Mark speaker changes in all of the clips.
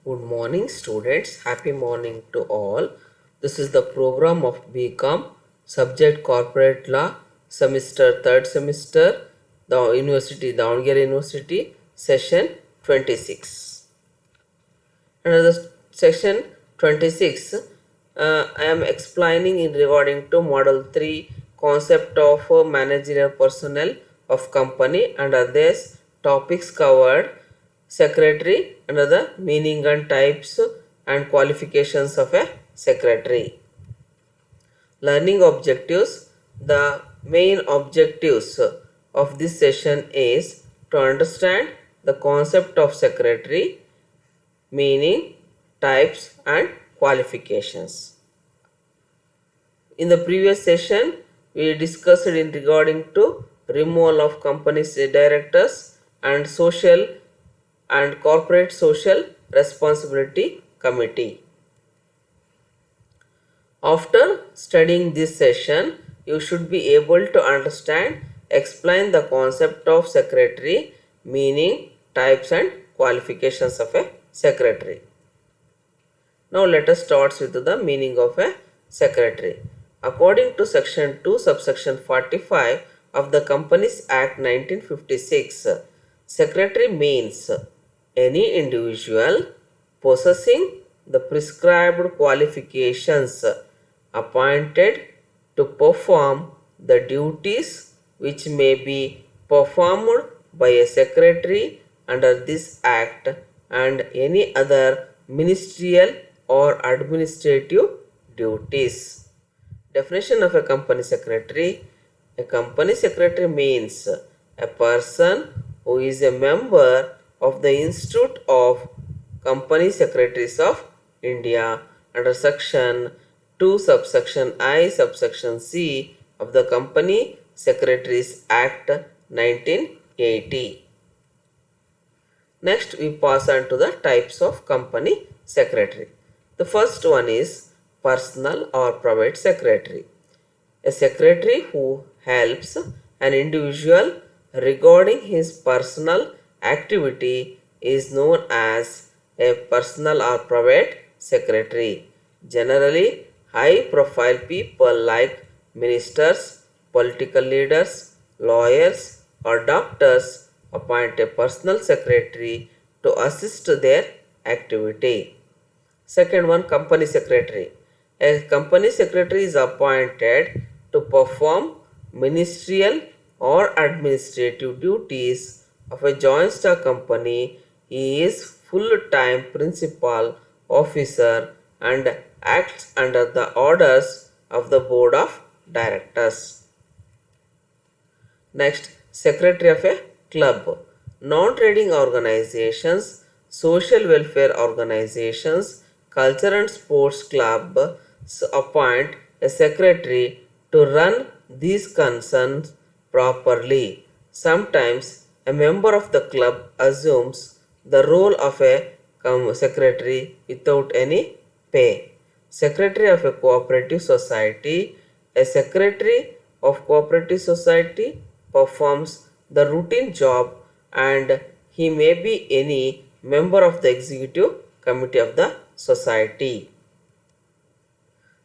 Speaker 1: Good morning, students. Happy morning to all. This is the program of BCom, subject corporate law, semester third semester, the Davangere University, session 26. Another section 26, I am explaining in regarding to model 3 concept of managerial personnel of company and others topics covered secretary and other meaning and types and qualifications of a secretary. Learning objectives. The main objectives of this session is to understand the concept of secretary, meaning, types and qualifications. In the previous session, we discussed in regarding to removal of company's directors and social and corporate social responsibility committee. After studying this session, you should be able to understand, explain the concept of secretary, meaning, types and qualifications of a secretary. Now let us start with the meaning of a secretary. According to section 2 subsection 45 of the Companies Act 1956, secretary means any individual possessing the prescribed qualifications appointed to perform the duties which may be performed by a secretary under this act and any other ministerial or administrative duties. Definition of a company secretary. A company secretary means a person who is a member of the Institute of Company Secretaries of India under section 2 subsection I subsection C of the Company Secretaries Act 1980. Next we pass on to the types of company secretary. The first one is personal or private secretary. A secretary who helps an individual regarding his personal activity is known as a personal or private secretary. Generally, high profile people like ministers, political leaders, lawyers or doctors appoint a personal secretary to assist their activity. Second one, company secretary. A company secretary is appointed to perform ministerial or administrative duties of a joint stock company. He is full-time principal officer and acts under the orders of the board of directors. Next, secretary of a club. Non-trading organizations, social welfare organizations, culture and sports clubs appoint a secretary to run these concerns properly. Sometimes a member of the club assumes the role of a secretary without any pay. Secretary of a cooperative society. A secretary of cooperative society performs the routine job and he may be any member of the executive committee of the society.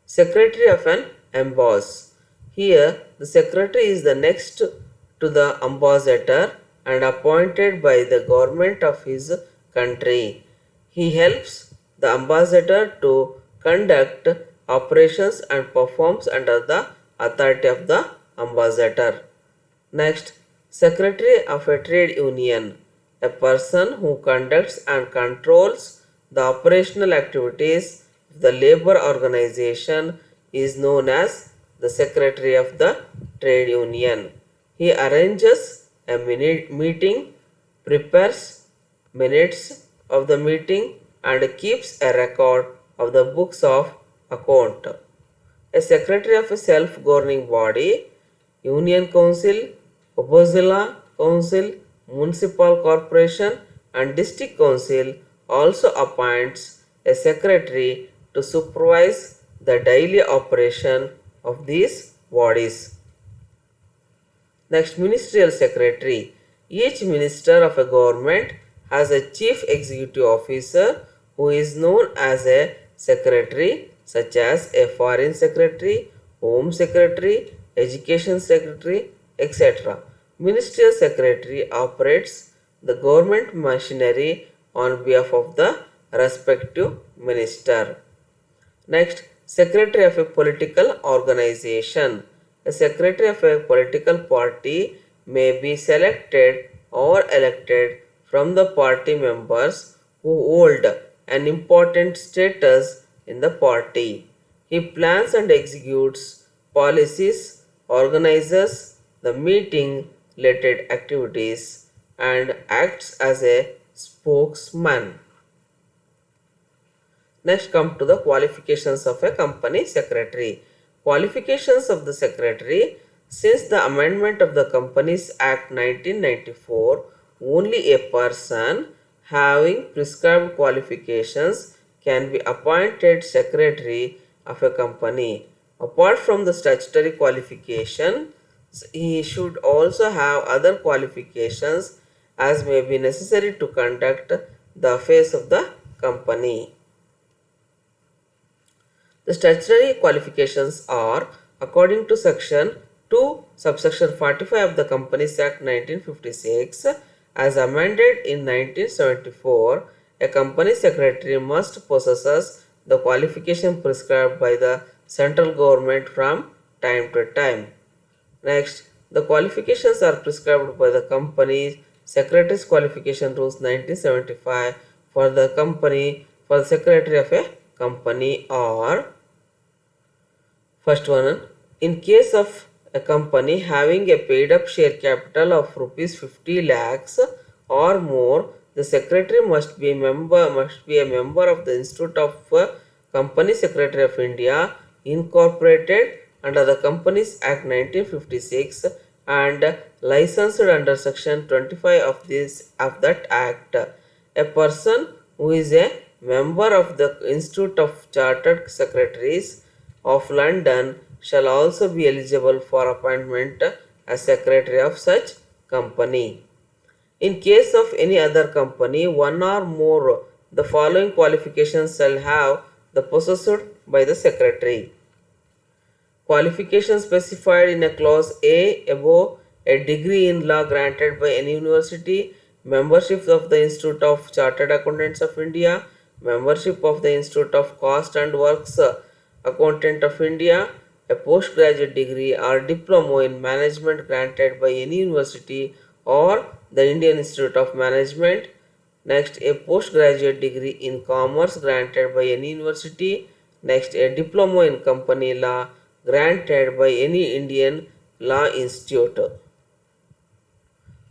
Speaker 1: Secretary of an embassy. Here the secretary is the next to the ambassador and appointed by the government of his country. He helps the ambassador to conduct operations and performs under the authority of the ambassador. Next, secretary of a trade union. A person who conducts and controls the operational activities of the labor organization is known as the secretary of the trade union. He arranges a meeting, prepares minutes of the meeting and keeps a record of the books of account. A secretary of a self-governing body, union council, Upazila council, municipal corporation and district council also appoints a secretary to supervise the daily operation of these bodies. Next, ministerial secretary. Each minister of a government has a chief executive officer who is known as a secretary, such as a foreign secretary, home secretary, education secretary, etc. Ministerial secretary operates the government machinery on behalf of the respective minister. Next, secretary of a political organization. A secretary of a political party may be selected or elected from the party members who hold an important status in the party. He plans and executes policies, organizes the meeting related activities, and acts as a spokesman. Next come to the qualifications of a company secretary. Qualifications of the secretary. Since the amendment of the Companies Act 1994, only a person having prescribed qualifications can be appointed secretary of a company. Apart from the statutory qualification, he should also have other qualifications as may be necessary to conduct the affairs of the company. The statutory qualifications are, according to section 2 subsection 45 of the Companies Act 1956 as amended in 1974, a company secretary must possess the qualification prescribed by the central government from time to time. Next, the qualifications are prescribed by the company secretary's qualification rules 1975 for the company for the secretary of a company are: first one, in case of a company having a paid up share capital of rupees 50 lakhs or more, the secretary must be a member of the Institute of Company Secretary of India incorporated under the Companies Act 1956 and licensed under section 25 of that act. A person who is a member of the Institute of Chartered Secretaries of London shall also be eligible for appointment as secretary of such company. In case of any other company, one or more the following qualifications shall have the possessed by the secretary. Qualifications specified in a clause A above: a degree in law granted by any university, membership of the Institute of Chartered Accountants of India, membership of the Institute of Cost and Works Accountant of India, a postgraduate degree or diploma in management granted by any university or the Indian Institute of Management. Next, a postgraduate degree in commerce granted by any university. Next, a diploma in company law granted by any Indian Law Institute.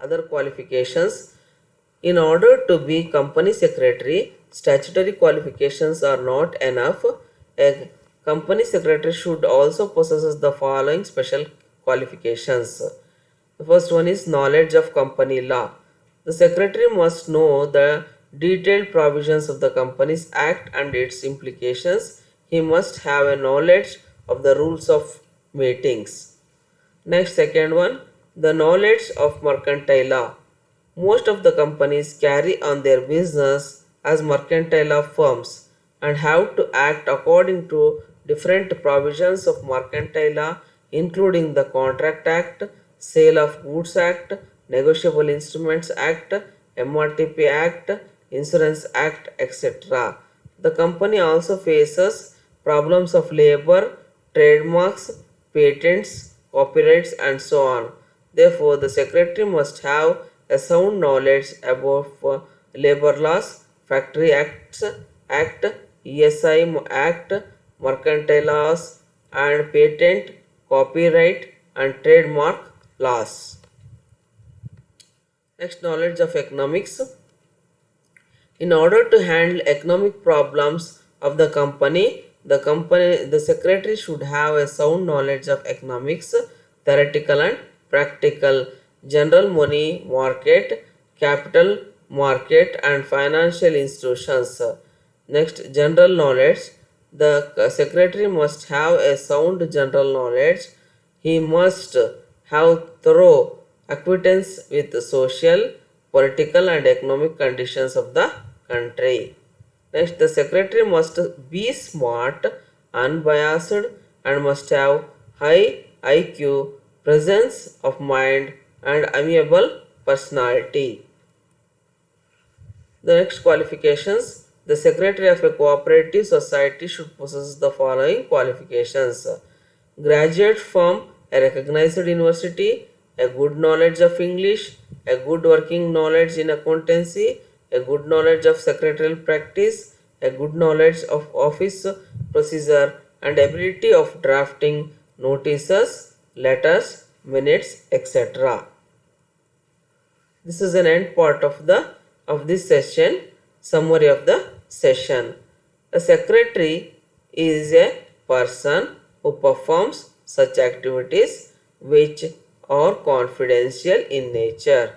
Speaker 1: Other qualifications. In order to be company secretary, statutory qualifications are not enough. A company secretary should also possess the following special qualifications. The first one is knowledge of company law. The secretary must know the detailed provisions of the Companies Act and its implications. He must have a knowledge of the rules of meetings. Next, second one, the knowledge of mercantile law. Most of the companies carry on their business as mercantile law firms and have to act according to different provisions of mercantile law, including the Contract Act, Sale of Goods Act, Negotiable Instruments Act, MRTP Act, Insurance Act, etc. The company also faces problems of labor, trademarks, patents, copyrights, and so on. Therefore, the secretary must have a sound knowledge about labor laws, factory acts, act, ESI Act, mercantile laws, and patent, copyright, and trademark laws. Next, knowledge of economics. In order to handle economic problems of the company, the secretary should have a sound knowledge of economics, theoretical and practical, general money market, capital market, and financial institutions. Next, general knowledge. The secretary must have a sound general knowledge. He must have thorough acquaintance with the social, political, and economic conditions of the country. Next, the secretary must be smart, unbiased, and must have high IQ, presence of mind, and amiable personality. The next qualifications, the secretary of a cooperative society should possess the following qualifications: graduate from a recognized university, a good knowledge of English, a good working knowledge in accountancy, a good knowledge of secretarial practice, a good knowledge of office procedure, and ability of drafting notices, letters, minutes, etc. This is an end part of this session. Summary of the session. A secretary is a person who performs such activities which are confidential in nature.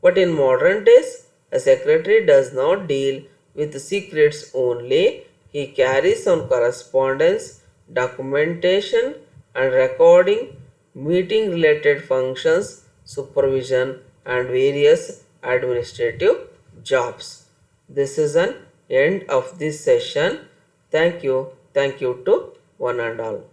Speaker 1: But in modern days, a secretary does not deal with secrets only. He carries on correspondence, documentation, and recording, meeting related functions, supervision, and various administrative jobs. This is an end of this session. Thank you. Thank you to one and all.